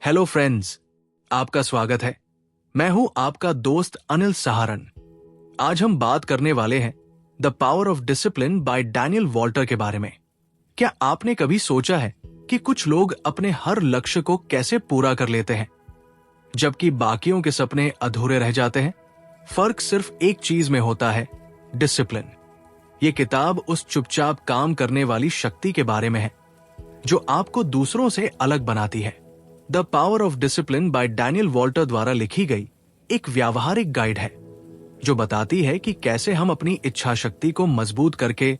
Hello friends, आपका स्वागत है। मैं हूं आपका दोस्त अनिल सहारन। आज हम बात करने वाले हैं the power of discipline bye Daniel Walter के बारे में। क्या आपने कभी सोचा है कि कुछ लोग अपने हर लक्ष्य को कैसे पूरा कर लेते हैं जबकि बाकियों के सपने अधूरे रह जाते हैं? फर्क सिर्फ एक चीज में होता है, डिसिप्लिन। ये किताब उस चुपचाप काम करने वाली शक्ति के बारे में है जो आपको दूसरों से अलग बनाती है। The power of discipline bye Daniel Walter द्वारा लिखी गई एक व्यावहारिक गाइड है जो बताती है कि कैसे हम अपनी इच्छा शक्ति को मजबूत करके,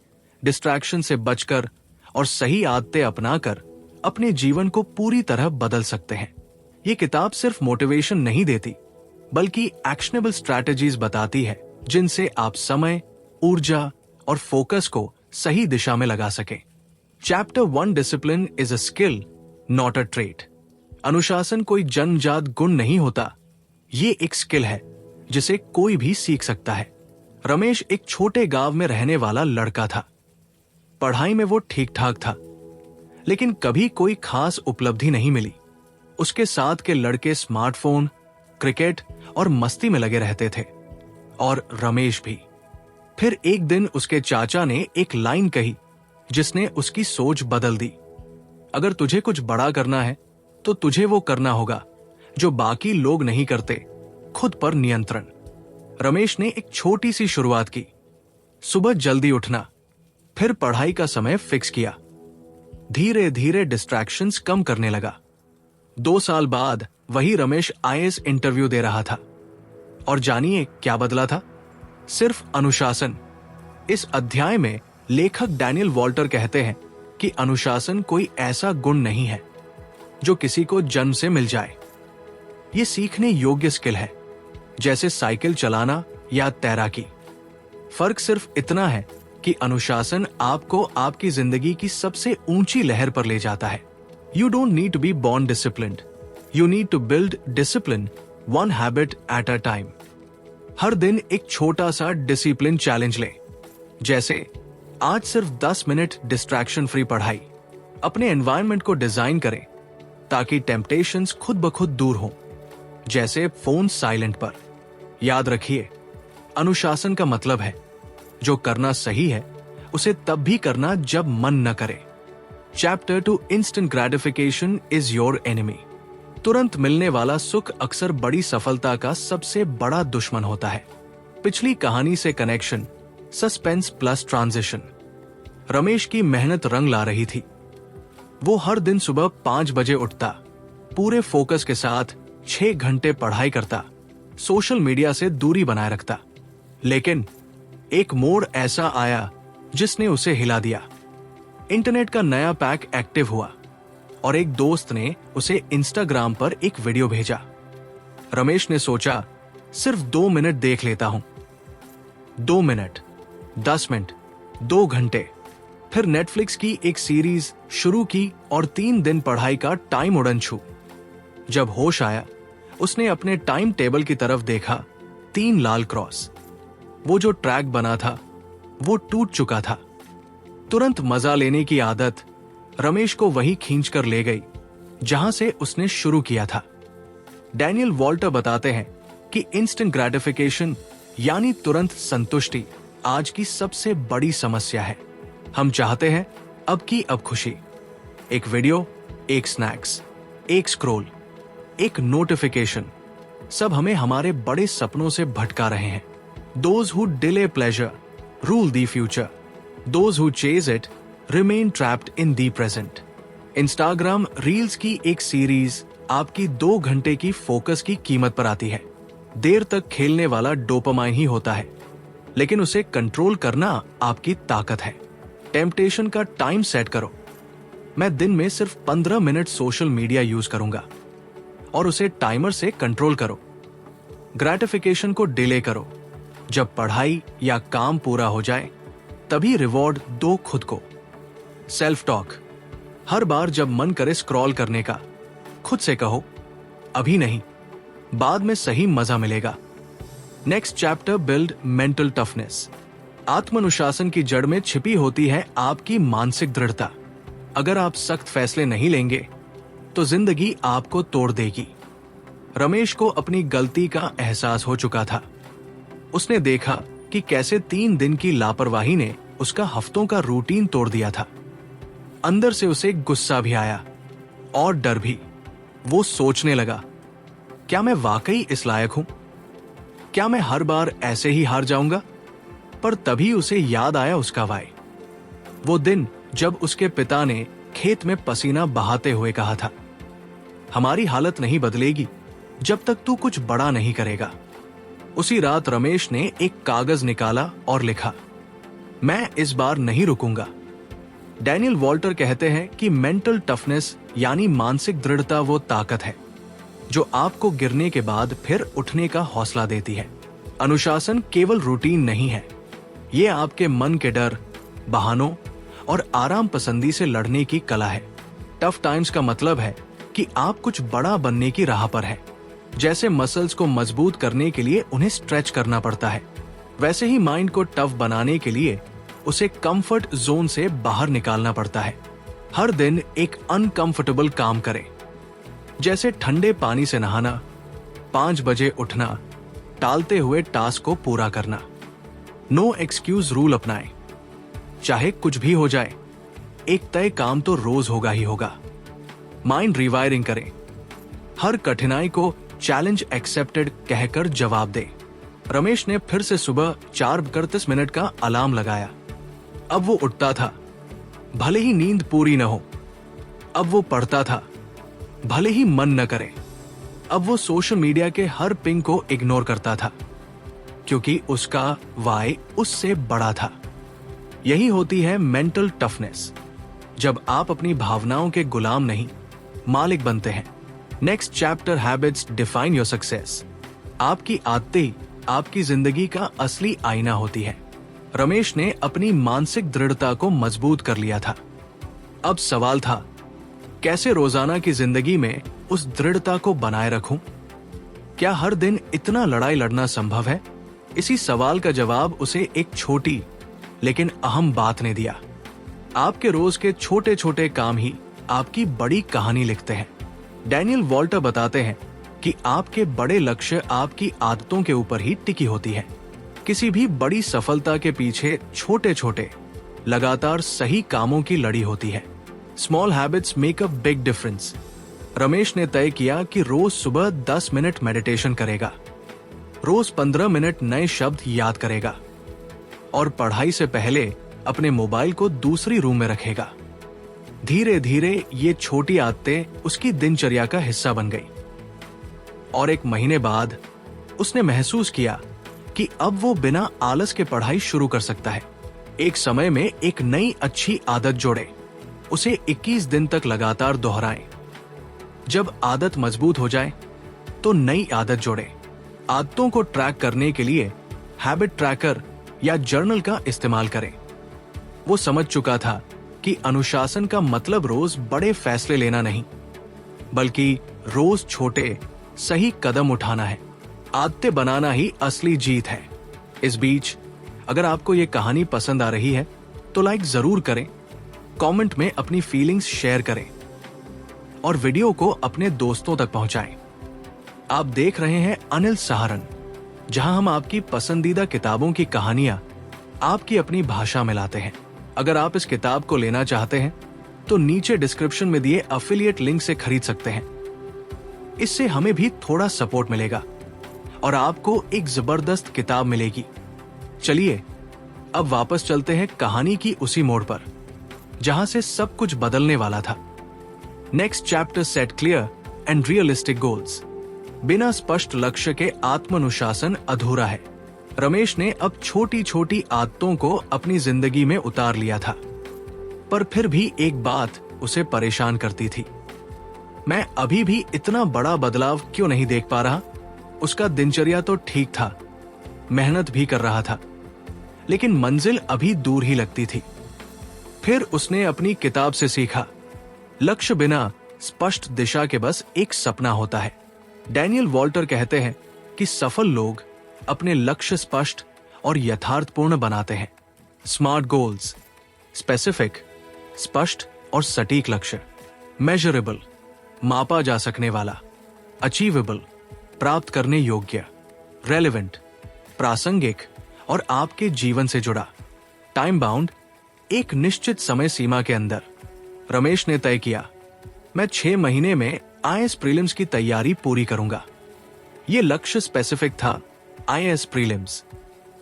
डिस्ट्रैक्शन से बचकर और सही आदतें अपनाकर अपने जीवन को पूरी तरह बदल सकते हैं। ये किताब सिर्फ मोटिवेशन नहीं देती बल्कि एक्शनेबल स्ट्रैटेजीज बताती है जिनसे आप समय, ऊर्जा और फोकस को सही दिशा में लगा सकें। Chapter 1, discipline is a skill not a trait. अनुशासन कोई जन्मजात गुण नहीं होता, ये एक स्किल है जिसे कोई भी सीख सकता है। रमेश एक छोटे गांव में रहने वाला लड़का था। पढ़ाई में वो ठीक ठाक था, लेकिन कभी कोई खास उपलब्धि नहीं मिली। उसके साथ के लड़के स्मार्टफोन, क्रिकेट और मस्ती में लगे रहते थे, और रमेश भी। फिर एक दिन उसके चाचा ने एक लाइन कही जिसने उसकी सोच बदल दी। अगर तुझे कुछ बड़ा करना है तो तुझे वो करना होगा जो बाकी लोग नहीं करते, खुद पर नियंत्रण। रमेश ने एक छोटी सी शुरुआत की। सुबह जल्दी उठना, फिर पढ़ाई का समय फिक्स किया। धीरे धीरे डिस्ट्रैक्शंस कम करने लगा। 2 साल बाद वही रमेश आईएएस इंटरव्यू दे रहा था। और जानिए क्या बदला था? सिर्फ अनुशासन। इस अध्याय में लेखक डैनियल वॉल्टर कहते हैं कि अनुशासन कोई ऐसा गुण नहीं है जो किसी को जन्म से मिल जाए। ये सीखने योग्य स्किल है, जैसे साइकिल चलाना या तैराकी। फर्क सिर्फ इतना है कि अनुशासन आपको आपकी जिंदगी की सबसे ऊंची लहर पर ले जाता है। You don't need to be born disciplined, you need to build discipline one habit at a time. हर दिन एक छोटा सा डिसिप्लिन चैलेंज लें, जैसे आज सिर्फ 10 मिनट डिस्ट्रैक्शन फ्री पढ़ाई। अपने एनवायरनमेंट को डिजाइन करें ताकि टेम्पटेशंस खुद ब खुद दूर हों, जैसे फोन साइलेंट पर। याद रखिए, अनुशासन का मतलब है जो करना सही है उसे तब भी करना जब मन न करे। Chapter 2, instant gratification is your enemy. तुरंत मिलने वाला सुख अक्सर बड़ी सफलता का सबसे बड़ा दुश्मन होता है। पिछली कहानी से connection, suspense plus transition. Ramesh की मेहनत रंग ला रही थी। वो हर दिन सुबह 5 बजे उठता, पूरे फोकस के साथ 6 घंटे पढ़ाई करता, सोशल मीडिया से दूरी बनाए रखता। लेकिन एक मोड़ ऐसा आया जिसने उसे हिला दिया। इंटरनेट का नया पैक एक्टिव हुआ और एक दोस्त ने उसे इंस्टाग्राम पर एक वीडियो भेजा। रमेश ने सोचा, सिर्फ 2 मिनट देख लेता हूं। 2 मिनट, 10 मिनट, 2 घंटे। फिर नेटफ्लिक्स की एक सीरीज शुरू की और 3 दिन पढ़ाई का टाइम उड़न छू। जब होश आया, उसने अपने टाइम टेबल की तरफ देखा। 3 लाल क्रॉस। वो जो ट्रैक बना था वो टूट चुका था। तुरंत मजा लेने की आदत रमेश को वही खींच कर ले गई जहां से उसने शुरू किया था। डैनियल वॉल्टर बताते हैं कि इंस्टेंट ग्रेटिफिकेशन यानी तुरंत संतुष्टि आज की सबसे बड़ी समस्या है। हम चाहते हैं अब की अब खुशी। एक वीडियो, एक स्नैक्स, एक स्क्रॉल, एक नोटिफिकेशन, सब हमें हमारे बड़े सपनों से भटका रहे हैं। Those who delay pleasure rule the future. Those who chase it remain trapped in the present. Instagram reels की एक सीरीज आपकी 2 घंटे की फोकस की कीमत पर आती है। देर तक खेलने वाला डोपामाइन ही होता है, लेकिन उसे कंट्रोल करना आपकी ताकत है। टेम्पटेशन का टाइम सेट करो। मैं दिन में सिर्फ 15 मिनट सोशल मीडिया यूज करूंगा, और उसे टाइमर से कंट्रोल करो। ग्रेटिफिकेशन को डिले करो। जब पढ़ाई या काम पूरा हो जाए तभी रिवॉर्ड दो खुद को। सेल्फ टॉक, हर बार जब मन करे स्क्रॉल करने का, खुद से कहो, अभी नहीं, बाद में सही मजा मिलेगा। Next chapter, build mental toughness. आत्मानुशासन की जड़ में छिपी होती है आपकी मानसिक दृढ़ता। अगर आप सख्त फैसले नहीं लेंगे तो जिंदगी आपको तोड़ देगी। रमेश को अपनी गलती का एहसास हो चुका था। उसने देखा कि कैसे 3 दिन की लापरवाही ने उसका हफ्तों का रूटीन तोड़ दिया था। अंदर से उसे गुस्सा भी आया और डर भी। वो सोचने लगा, क्या मैं वाकई इस लायक हूं? क्या मैं हर बार ऐसे ही हार जाऊंगा? पर तभी उसे याद आया उसका वाई। वो दिन जब उसके पिता ने खेत में पसीना बहाते हुए कहा था, हमारी हालत नहीं बदलेगी जब तक तू कुछ बड़ा नहीं करेगा। उसी रात रमेश ने एक कागज निकाला और लिखा, मैं इस बार नहीं रुकूंगा। डैनियल वॉल्टर कहते हैं कि मेंटल टफनेस यानी मानसिक दृढ़ता वो ताकत है जो आपको गिरने के बाद फिर उठने का हौसला देती है। अनुशासन केवल रूटीन नहीं है, ये आपके मन के डर, बहानों और आराम पसंदी से लड़ने की कला है। टफ टाइम्स का मतलब है कि आप कुछ बड़ा बनने की राह पर हैं। जैसे मसल्स को मजबूत करने के लिए उन्हें स्ट्रेच करना पड़ता है, वैसे ही माइंड को टफ बनाने के लिए उसे कंफर्ट जोन से बाहर निकालना पड़ता है। हर दिन एक अनकंफर्टेबल काम करें, जैसे ठंडे पानी से नहाना, 5 बजे उठना, टालते हुए टास्क को पूरा करना। नो एक्सक्यूज रूल अपनाएं। चाहे कुछ भी हो जाए, एक तय काम तो रोज होगा ही होगा। माइंड रिवायरिंग करें। हर कठिनाई को चैलेंज एक्सेप्टेड कहकर जवाब दें। रमेश ने फिर से सुबह 4:31 का अलार्म लगाया। अब वो उठता था, भले ही नींद पूरी न हो। अब वो पढ़ता था, भले ही मन न करे। अब वो सोशल मीडिया के हर पिंग को इग्नोर करता था, क्योंकि उसका वाई उससे बड़ा था। यही होती है मेंटल टफनेस, जब आप अपनी भावनाओं के गुलाम नहीं, मालिक बनते हैं। Next chapter, habits define your success. आपकी आदतें आपकी जिंदगी का असली आईना होती है। रमेश ने अपनी मानसिक दृढ़ता को मजबूत कर लिया था। अब सवाल था, कैसे रोजाना की जिंदगी में उस दृढ़ता को बनाए रखूं? क्या हर दिन इतना लड़ाई लड़ना संभव है? इसी सवाल का जवाब उसे एक छोटी लेकिन अहम बात ने दिया। आपके रोज के छोटे छोटे काम ही आपकी बड़ी कहानी लिखते हैं। डैनियल वॉल्टर बताते हैं कि आपके बड़े लक्ष्य आपकी आदतों के ऊपर ही टिकी होती है। किसी भी बड़ी सफलता के पीछे छोटे छोटे लगातार सही कामों की लड़ी होती है। Small habits make a big difference. Ramesh ने तय किया कि रोज सुबह 10 मिनट मेडिटेशन करेगा, रोज 15 मिनट नए शब्द याद करेगा और पढ़ाई से पहले अपने मोबाइल को दूसरी रूम में रखेगा। धीरे धीरे ये छोटी आदतें उसकी दिनचर्या का हिस्सा बन गई और एक महीने बाद उसने महसूस किया कि अब वो बिना आलस के पढ़ाई शुरू कर सकता है। एक समय में एक नई अच्छी आदत जोड़े, उसे 21 दिन तक लगातार दोहराएं। जब आदत मजबूत हो जाए तो नई आदत जोड़े। आदतों को ट्रैक करने के लिए हैबिट ट्रैकर या जर्नल का इस्तेमाल करें। वो समझ चुका था कि अनुशासन का मतलब रोज बड़े फैसले लेना नहीं, बल्कि रोज छोटे सही कदम उठाना है। आदतें बनाना ही असली जीत है। इस बीच अगर आपको ये कहानी पसंद आ रही है तो लाइक जरूर करें, कमेंट में अपनी फीलिंग्स शेयर करें और वीडियो को अपने दोस्तों तक पहुंचाएं। आप देख रहे हैं अनिल सहारन, जहां हम आपकी पसंदीदा किताबों की कहानियां आपकी अपनी भाषा में लाते हैं। अगर आप इस किताब को लेना चाहते हैं तो नीचे डिस्क्रिप्शन में दिए अफिलिएट लिंक से खरीद सकते हैं। इससे हमें भी थोड़ा सपोर्ट मिलेगा और आपको एक जबरदस्त किताब मिलेगी। चलिए अब वापस चलते हैं कहानी की उसी मोड़ पर जहां से सब कुछ बदलने वाला था। Next chapter, set clear and realistic goals. बिना स्पष्ट लक्ष्य के आत्मानुशासन अधूरा है। रमेश ने अब छोटी छोटी आदतों को अपनी जिंदगी में उतार लिया था, पर फिर भी एक बात उसे परेशान करती थी। मैं अभी भी इतना बड़ा बदलाव क्यों नहीं देख पा रहा? उसका दिनचर्या तो ठीक था, मेहनत भी कर रहा था, लेकिन मंजिल अभी दूर ही लगती थी। फिर उसने अपनी किताब से सीखा, लक्ष्य बिना स्पष्ट दिशा के बस एक सपना होता है। डैनियल वॉल्टर कहते हैं कि सफल लोग अपने लक्ष्य स्पष्ट और यथार्थपूर्ण बनाते हैं। स्मार्ट गोल्स, स्पेसिफिक, स्पष्ट और सटीक लक्ष्य, मेजरेबल, मापा जा सकने वाला, अचीवेबल, प्राप्त करने योग्य, रेलेवेंट, प्रासंगिक और आपके जीवन से जुड़ा, टाइम बाउंड, एक निश्चित समय सीमा के अंदर। रमेश ने तय किया, मैं 6 महीने में आईएएस प्रीलिम्स की तैयारी पूरी करूंगा। यह लक्ष्य स्पेसिफिक था, आईएएस प्रीलिम्स,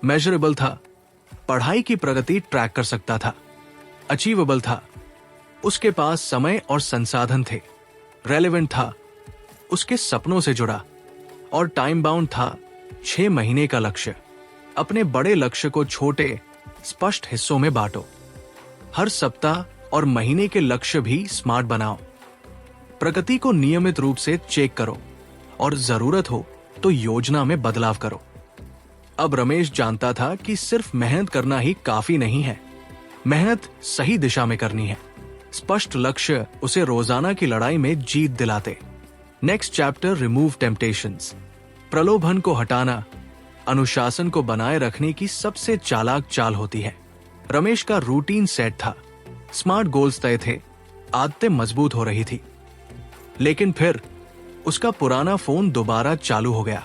मेजरेबल था, पढ़ाई की प्रगति ट्रैक कर सकता था, अचीवेबल था, उसके पास समय और संसाधन थे, रेलेवेंट था, उसके सपनों से जुड़ा, और टाइम बाउंड था, 6 महीने का लक्ष्य। अपने बड़े लक्ष्य को छोटे स्पष्ट हिस्सों में बांटो। हर सप्ताह और महीने के लक्ष्य भी स्मार्ट बनाओ। प्रगति को नियमित रूप से चेक करो और जरूरत हो तो योजना में बदलाव करो। अब रमेश जानता था कि सिर्फ मेहनत करना ही काफी नहीं है, मेहनत सही दिशा में करनी है। स्पष्ट लक्ष्य उसे रोजाना की लड़ाई में जीत दिलाते। Next chapter, remove temptations. प्रलोभन को हटाना अनुशासन को बनाए रखने की सबसे चालाक चाल होती है। रमेश का रूटीन सेट था, स्मार्ट गोल्स तय थे, आदतें मजबूत हो रही थी। लेकिन फिर उसका पुराना फोन दोबारा चालू हो गया।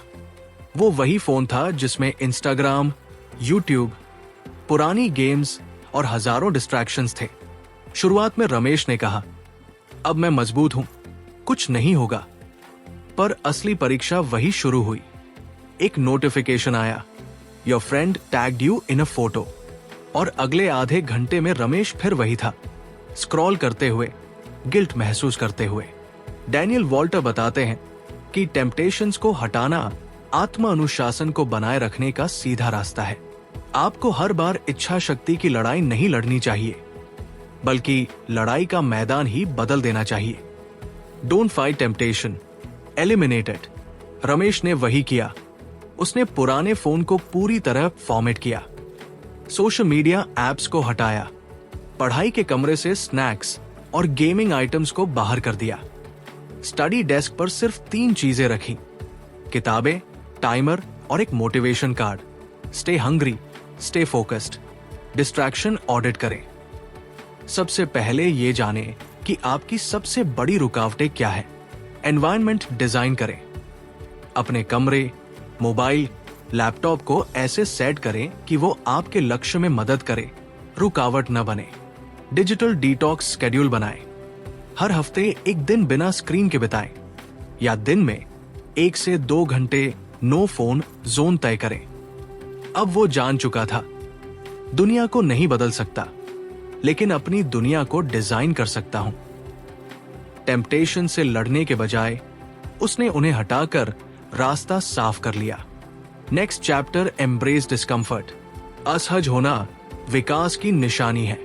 वो वही फोन था जिसमें इंस्टाग्राम, यूट्यूब, पुरानी गेम्स और हजारों डिस्ट्रैक्शंस थे। शुरुआत में रमेश ने कहा, अब मैं मजबूत हूं, कुछ नहीं होगा। पर असली परीक्षा वही शुरू हुई। एक नोटिफिकेशन आया, your friend tagged you in a photo, और अगले आधे घंटे में रमेश फिर वही था, स्क्रॉल करते हुए, गिल्ट महसूस करते हुए। डैनियल वॉल्टर बताते हैं कि टेम्पटेशंस को हटाना आत्म अनुशासन को बनाए रखने का सीधा रास्ता है। आपको हर बार इच्छा शक्ति की लड़ाई नहीं लड़नी चाहिए, बल्कि लड़ाई का मैदान ही बदल देना चाहिए। Don't fight temptation, eliminate it. Ramesh ने वही किया। उसने पुराने फोन को पूरी तरह फॉर्मेट किया, सोशल मीडिया एप्स को हटाया, पढ़ाई के कमरे से स्नैक्स और गेमिंग आइटम्स को बाहर कर दिया। स्टडी डेस्क पर सिर्फ 3 चीजें रखी, किताबें, टाइमर और एक motivation card. Stay hungry, stay focused. Distraction audit करें। सबसे पहले ये जाने कि आपकी सबसे बड़ी रुकावटें क्या है। एनवायरनमेंट डिजाइन करें। अपने कमरे, मोबाइल, लैपटॉप को ऐसे सेट करें कि वो आपके लक्ष्य में मदद करे, रुकावट न बने। डिजिटल डिटॉक्स शेड्यूल बनाएं। हर हफ्ते एक दिन बिना स्क्रीन के बिताएं, या दिन में 1 से 2 घंटे नो फोन जोन तय करें। अब वो जान चुका था, दुनिया को नहीं बदल सकता, लेकिन अपनी दुनिया को डिजाइन कर सकता हूं। टेम्पटेशन से लड़ने के बजाय उसने उन्हें हटाकर रास्ता साफ कर लिया। Next chapter, embrace discomfort. असहज होना विकास की निशानी है।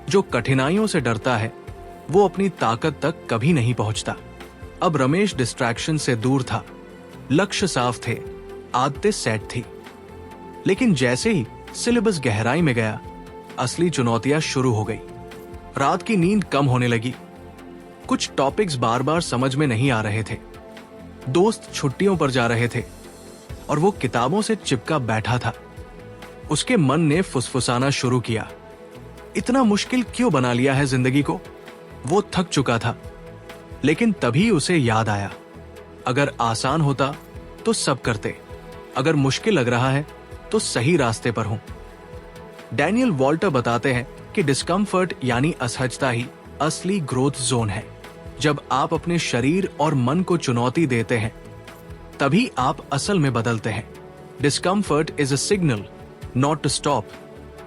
जो कठिनाइयों से डरता है वो अपनी ताकत तक कभी नहीं पहुंचता। अब रमेश डिस्ट्रैक्शन से दूर था, लक्ष्य साफ थे, आदतें सेट थी। लेकिन जैसे ही सिलेबस गहराई में गया, असली चुनौतियां शुरू हो गई। रात की नींद कम होने लगी, कुछ टॉपिक्स बार बार समझ में नहीं आ रहे थे, दोस्त छुट्टियों पर जा रहे थे और वो किताबों से चिपका बैठा था। उसके मन ने फुसफुसाना शुरू किया, इतना मुश्किल क्यों बना लिया है जिंदगी को। वो थक चुका था, लेकिन तभी उसे याद आया, अगर आसान होता तो सब करते, अगर मुश्किल लग रहा है तो सही रास्ते पर हूं। डैनियल वॉल्टर बताते हैं कि डिस्कम्फर्ट यानी असहजता ही असली ग्रोथ जोन है। जब आप अपने शरीर और मन को चुनौती देते हैं, तभी आप असल में बदलते हैं। Discomfort is a signal not to stop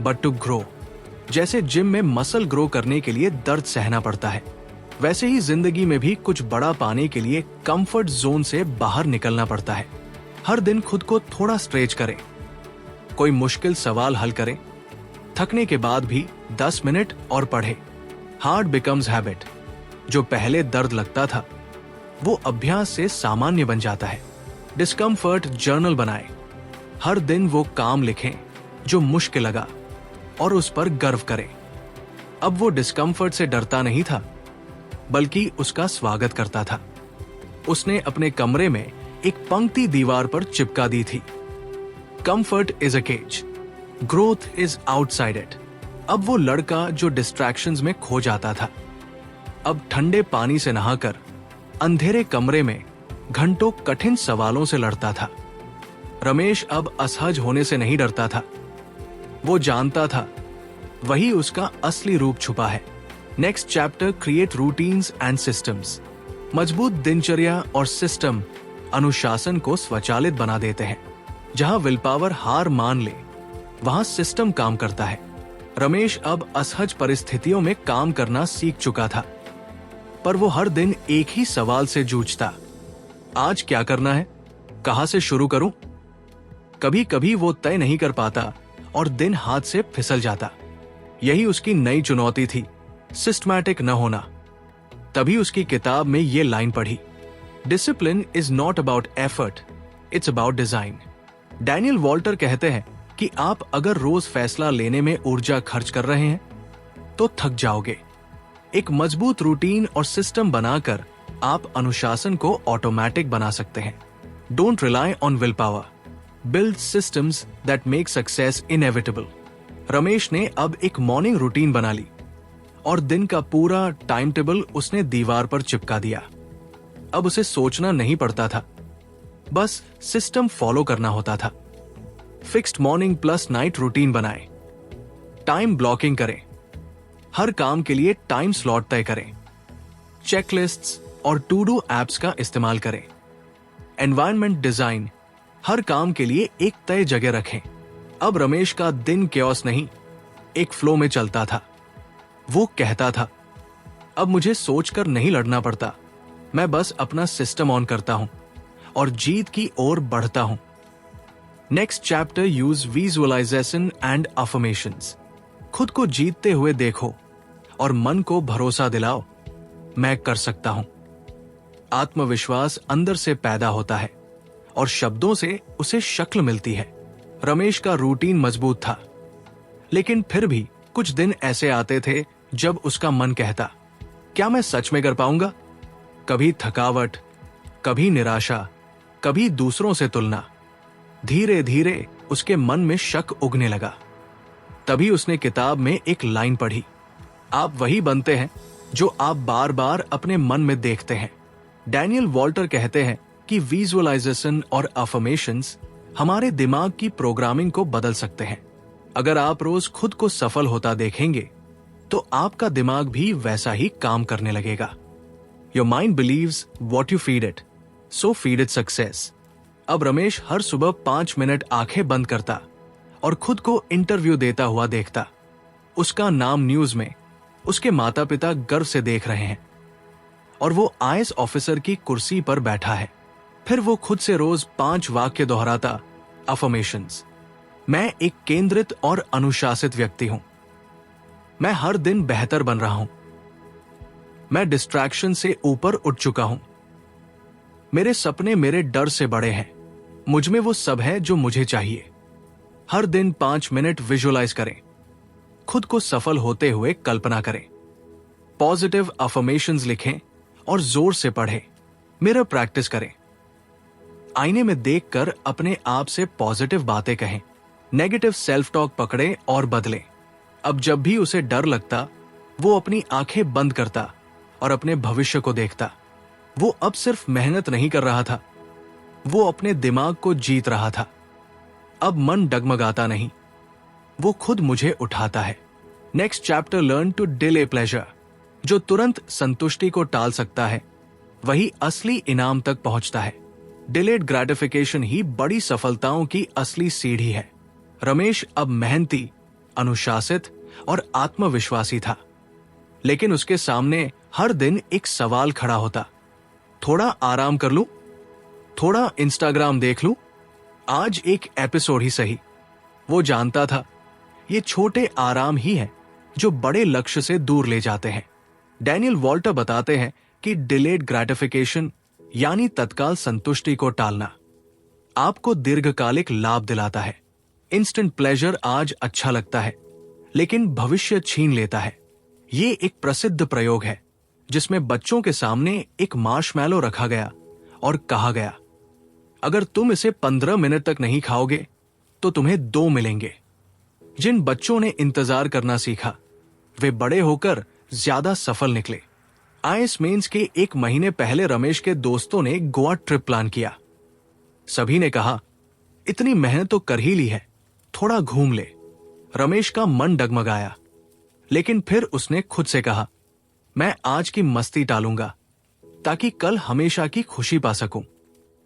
but to grow. जैसे जिम में मसल ग्रो करने के लिए दर्द सहना पड़ता है, वैसे ही जिंदगी में भी कुछ बड़ा पाने के लिए कंफर्ट जोन से बाहर निकलना पड़ता है। हर दिन खुद को थोड़ा स्ट्रेच करें, कोई मुश्किल सवाल हल करें, थकने के बाद भी 10 मिनट और पढ़ें। Hard becomes habit. जो पहले दर्द लगता था वो अभ्यास से सामान्य बन जाता है। डिस्कम्फर्ट जर्नल बनाएं। हर दिन वो काम लिखें जो मुश्किल लगा और उस पर गर्व करें। अब वो डिस्कम्फर्ट से डरता नहीं था, बल्कि उसका स्वागत करता था। उसने अपने कमरे में एक पंक्ति दीवार पर चिपका दी थी, comfort is a cage, growth is outside it. अब वो लड़का जो डिस्ट्रैक्शंस में खो जाता था, अब ठंडे पानी से नहाकर अंधेरे कमरे में घंटों कठिन सवालों से लड़ता था। रमेश अब असहज होने से नहीं डरता था। वो जानता था वही उसका असली रूप छुपा है। Next chapter, create routines and systems. मजबूत दिनचर्या और सिस्टम अनुशासन को स्वचालित बना देते हैं। जहां विल पावर हार मान ले, वहां सिस्टम काम करता है। रमेश अब असहज परिस्थितियों में काम करना सीख चुका था, पर वो हर दिन एक ही सवाल से जूझता, आज क्या करना है, कहां से शुरू करूं? कभी कभी वो तय नहीं कर पाता और दिन हाथ से फिसल जाता। यही उसकी नई चुनौती थी, सिस्टमैटिक न होना। तभी उसकी किताब में ये लाइन पढ़ी, discipline is not about effort, it's about design. Daniel Walter कहते हैं कि आप अगर रोज फैसला लेने में ऊर्जा खर्च कर रहे हैं तो थक जाओगे। एक मजबूत रूटीन और सिस्टम बनाकर आप अनुशासन को ऑटोमेटिक बना सकते हैं। Don't rely on will power, build systems that make success inevitable. Ramesh ने अब एक मॉर्निंग रूटीन बना ली और दिन का पूरा टाइम टेबल उसने दीवार पर चिपका दिया। अब उसे सोचना नहीं पड़ता था, बस सिस्टम फॉलो करना होता था। Fixed morning plus night routine बनाएं। टाइम ब्लॉकिंग करें, हर काम के लिए टाइम स्लॉट तय करें। चेकलिस्ट्स और टू डू एप्स का इस्तेमाल करें। एनवायरनमेंट डिजाइन, हर काम के लिए एक तय जगह रखें। अब रमेश का दिन क्योस नहीं, एक फ्लो में चलता था। वो कहता था, अब मुझे सोचकर नहीं लड़ना पड़ता, मैं बस अपना सिस्टम ऑन करता हूं और जीत की ओर बढ़ता हूं। Next chapter, use visualisation and affirmations. खुद को जीतते हुए देखो और मन को भरोसा दिलाओ, मैं कर सकता हूं। आत्मविश्वास अंदर से पैदा होता है और शब्दों से उसे शक्ल मिलती है। रमेश का रूटीन मजबूत था, लेकिन फिर भी कुछ दिन ऐसे आते थे जब उसका मन कहता, क्या मैं सच में कर पाऊंगा? कभी थकावट, कभी निराशा, कभी दूसरों से तुलना। धीरे धीरे उसके मन में शक उगने लगा। तभी उसने किताब में एक लाइन पढ़ी, आप वही बनते हैं जो आप बार बार अपने मन में देखते हैं। डैनियल वॉल्टर कहते हैं कि विजुअलाइजेशन और अफर्मेशंस हमारे दिमाग की प्रोग्रामिंग को बदल सकते हैं। अगर आप रोज खुद को सफल होता देखेंगे तो आपका दिमाग भी वैसा ही काम करने लगेगा। Your mind believes what you feed it, so feed it success. अब रमेश हर सुबह 5 मिनट आंखें बंद करता और खुद को इंटरव्यू देता हुआ देखता। उसका नाम न्यूज में उसके माता पिता गर्व से देख रहे हैं और वो आईएएस ऑफिसर की कुर्सी पर बैठा है। फिर वो खुद से रोज 5 वाक्य दोहराता, अफर्मेशंस, मैं एक केंद्रित और अनुशासित व्यक्ति हूं, मैं हर दिन बेहतर बन रहा हूं, मैं डिस्ट्रैक्शन से ऊपर उठ चुका हूं, मेरे सपने मेरे डर से बड़े हैं, मुझ में वो सब है जो मुझे चाहिए। हर दिन 5 मिनट विजुअलाइज करें, खुद को सफल होते हुए कल्पना करें। पॉजिटिव अफर्मेशंस लिखें और जोर से पढ़ें। मिरर प्रैक्टिस करें, आईने में देखकर अपने आप से पॉजिटिव बातें कहें। नेगेटिव सेल्फ टॉक पकड़ें और बदलें। अब जब भी उसे डर लगता, वो अपनी आंखें बंद करता और अपने भविष्य को देखता। वो अब सिर्फ मेहनत नहीं कर रहा था, वो अपने दिमाग को जीत रहा था। अब मन डगमगाता नहीं, वो खुद मुझे उठाता है। Next chapter, learn to delay pleasure. जो तुरंत संतुष्टि को टाल सकता है वही असली इनाम तक पहुंचता है। डिलेड ग्रेटिफिकेशन ही बड़ी सफलताओं की असली सीढ़ी है। रमेश अब मेहनती, अनुशासित और आत्मविश्वासी था, लेकिन उसके सामने हर दिन एक सवाल खड़ा होता, थोड़ा आराम कर लूं, थोड़ा इंस्टाग्राम देख लूं, आज एक एपिसोड ही सही। वो जानता था ये छोटे आराम ही हैं जो बड़े लक्ष्य से दूर ले जाते हैं। डैनियल वॉल्टर बताते हैं कि डिलेड ग्रेटिफिकेशन यानी तत्काल संतुष्टि को टालना आपको दीर्घकालिक लाभ दिलाता है। इंस्टेंट प्लेजर आज अच्छा लगता है, लेकिन भविष्य छीन लेता है। ये एक प्रसिद्ध प्रयोग है जिसमें बच्चों के सामने एक मार्शमैलो रखा गया और कहा गया, अगर तुम इसे 15 मिनट तक नहीं खाओगे तो तुम्हें 2 मिलेंगे। जिन बच्चों ने इंतजार करना सीखा वे बड़े होकर ज्यादा सफल निकले आईएएस मेंस के 1 महीने पहले रमेश के दोस्तों ने गोवा ट्रिप प्लान किया। सभी ने कहा, इतनी मेहनत तो कर ही ली है, थोड़ा घूम ले। रमेश का मन डगमगाया, लेकिन फिर उसने खुद से कहा, मैं आज की मस्ती टालूंगा ताकि कल हमेशा की खुशी पा सकूं।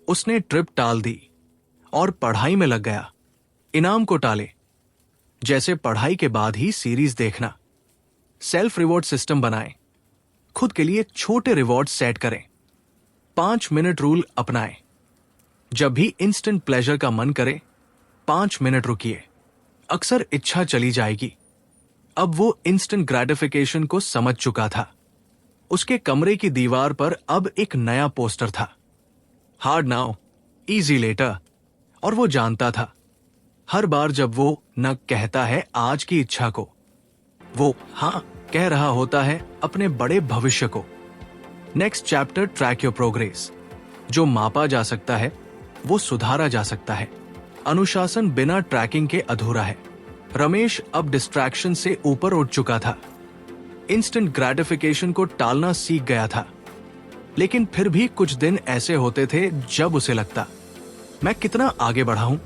उसने ट्रिप टाल दी और पढ़ाई में लग गया। इनाम को टाले, जैसे पढ़ाई के बाद ही सीरीज देखना। सेल्फ रिवॉर्ड सिस्टम बनाएं, खुद के लिए छोटे रिवॉर्ड सेट करें। 5 मिनट रूल अपनाएं, जब भी इंस्टेंट प्लेजर का मन करे 5 मिनट रुकिए, अक्सर इच्छा चली जाएगी। अब वो इंस्टेंट ग्रेटिफिकेशन को समझ चुका था। उसके कमरे की दीवार पर अब एक नया पोस्टर था, हार्ड नाउ इजी लेटर। और वो जानता था, हर बार जब वो न कहता है आज की इच्छा को, वो हां कह रहा होता है अपने बड़े भविष्य को। Next chapter, track your progress. जो मापा जा सकता है वो सुधारा जा सकता है। अनुशासन बिना ट्रैकिंग के अधूरा है। रमेश अब डिस्ट्रैक्शन से ऊपर उठ चुका था। इंस्टेंट ग्रेटिफिकेशन को टालना सीख गया था। लेकिन फिर भी कुछ दिन ऐसे होते थे जब उसे लगता, मैं कितना आगे बढ़ा हूं,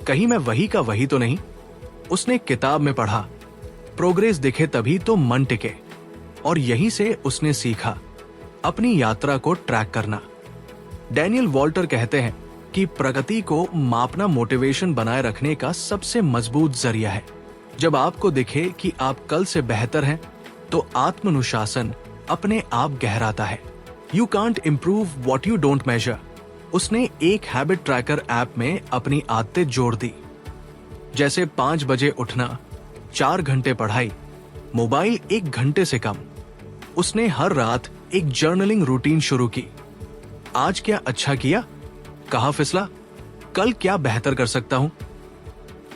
कहीं मैं वही का वही तो नहीं। उसने किताब में पढ़ा, प्रोग्रेस दिखे तभी तो मन टिके। और यहीं से उसने सीखा अपनी यात्रा को ट्रैक करना। डैनियल वॉल्टर कहते हैं कि प्रगति को मापना मोटिवेशन बनाए रखने का सबसे मजबूत जरिया है। जब आपको दिखे कि आप कल से बेहतर हैं, तो आत्मानुशासन अपने आप गहराता है। You can't improve what you don't measure. उसने एक हैबिट ट्रैकर ऐप में अपनी आदतें जोड़ दी, जैसे 5 बजे उठना, 4 घंटे पढ़ाई, मोबाइल 1 घंटे से कम। उसने हर रात एक जर्नलिंग रूटीन शुरू की। आज क्या अच्छा किया, कहाँ फिसला, कल क्या बेहतर कर सकता हूं।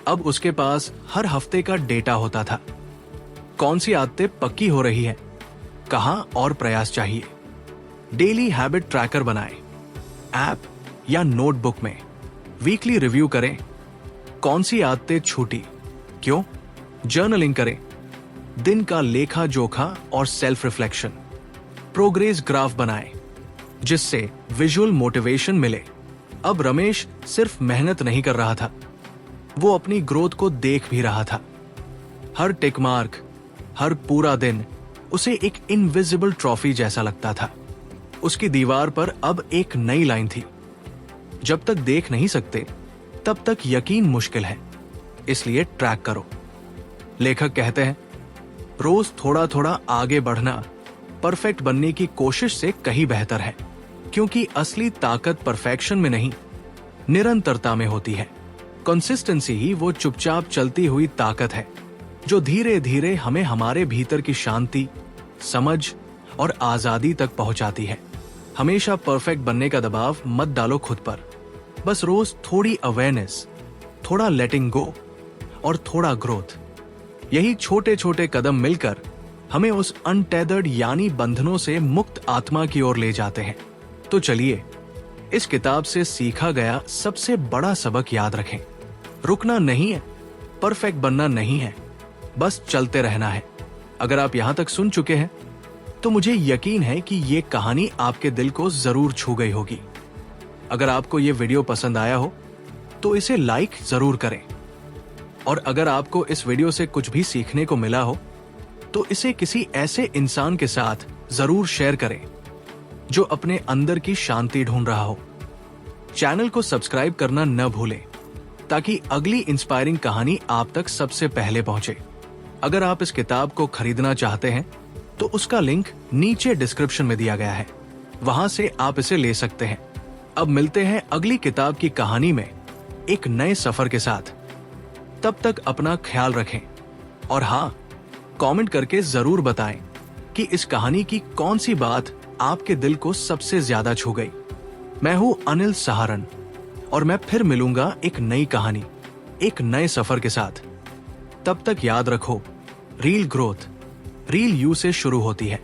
अब उसके पास हर हफ्ते का डेटा होता था। कौन सी आदतें पक्की हो रही है, कहां और प्रयास चाहिए। डेली हैबिट ट्रैकर बनाएं, ऐप या नोटबुक में। वीकली रिव्यू करें, कौन सी आदतें छूटी, क्यों। जर्नलिंग करें, दिन का लेखा जोखा और सेल्फ रिफ्लेक्शन। प्रोग्रेस ग्राफ बनाएं, जिससे विजुअल मोटिवेशन मिले। अब रमेश सिर्फ मेहनत नहीं कर रहा था, वो अपनी ग्रोथ को देख भी रहा था। हर टिक मार्क, हर पूरा दिन उसे एक इनविजिबल ट्रॉफी जैसा लगता था। उसकी दीवार पर अब एक नई लाइन थी, जब तक देख नहीं सकते तब तक यकीन मुश्किल है, इसलिए ट्रैक करो। लेखक कहते हैं, रोज थोड़ा थोड़ा आगे बढ़ना परफेक्ट बनने की कोशिश से कहीं बेहतर है, क्योंकि असली ताकत परफेक्शन में नहीं, निरंतरता में होती है। कंसिस्टेंसी ही वो चुपचाप चलती हुई ताकत है, जो धीरे धीरे हमें हमारे भीतर की शांति, समझ और आजादी तक पहुंचाती है। हमेशा परफेक्ट बनने का दबाव मत डालो खुद पर। बस रोज थोड़ी अवेयरनेस, थोड़ा लेटिंग गो और थोड़ा ग्रोथ। यही छोटे छोटे कदम मिलकर हमें उस अनटेदर्ड यानी बंधनों से मुक्त आत्मा की ओर ले जाते हैं। तो चलिए, इस किताब से सीखा गया सबसे बड़ा सबक याद रखें। रुकना नहीं है, परफेक्ट बनना नहीं है, बस चलते रहना है। अगर आप यहां तक सुन चुके हैं तो मुझे यकीन है कि ये कहानी आपके दिल को जरूर छू गई होगी। अगर आपको ये वीडियो पसंद आया हो तो इसे लाइक जरूर करें, और अगर आपको इस वीडियो से कुछ भी सीखने को मिला हो तो इसे किसी ऐसे इंसान के साथ जरूर शेयर करें जो अपने अंदर की शांति ढूंढ रहा हो। चैनल को सब्सक्राइब करना न भूलें, ताकि अगली इंस्पायरिंग कहानी आप तक सबसे पहले पहुंचे। अगर आप इस किताब को खरीदना चाहते हैं तो उसका लिंक नीचे डिस्क्रिप्शन में दिया गया है, वहां से आप इसे ले सकते हैं। अब मिलते हैं अगली किताब की कहानी में एक नए सफर के साथ। तब तक अपना ख्याल रखें, और हाँ, कमेंट करके जरूर बताएं कि इस कहानी की कौन सी बात आपके दिल को सबसे ज्यादा छू गई। मैं हूं अनिल सहारन, और मैं फिर मिलूंगा एक नई कहानी, एक नए सफर के साथ। तब तक याद रखो, रियल ग्रोथ रियल यू से शुरू होती है।